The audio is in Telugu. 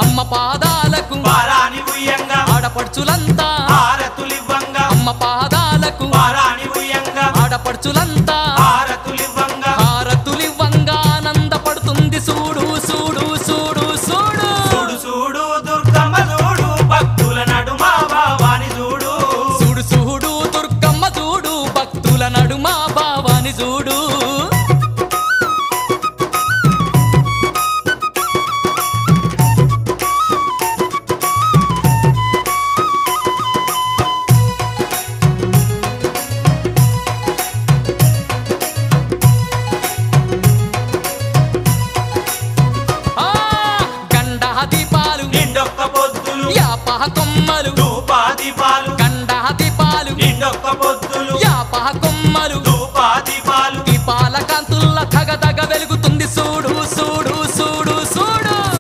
అమ్మ పాదాలకు పారాని ఉయ్యంగా ఆడపడుచులంతా హారతులివ్వంగా అమ్మ పాదాలకు పారాని ఉయ్యంగా ఆడపడుచులంతా హారతులివ్వంగా హారతులివ్వంగా ఆనందపడుతుంది చూడు చూడు చూడు చూడు చూడు చూడు దుర్గమ్మ చూడు భక్తుల నడుమ భావాని చూడు చూడు చూడు దుర్గమ్మ చూడు భక్తుల నడుమ భావాని చూడు దీపాలు నిండొక్క పొద్దులు యాపహ కొమ్మ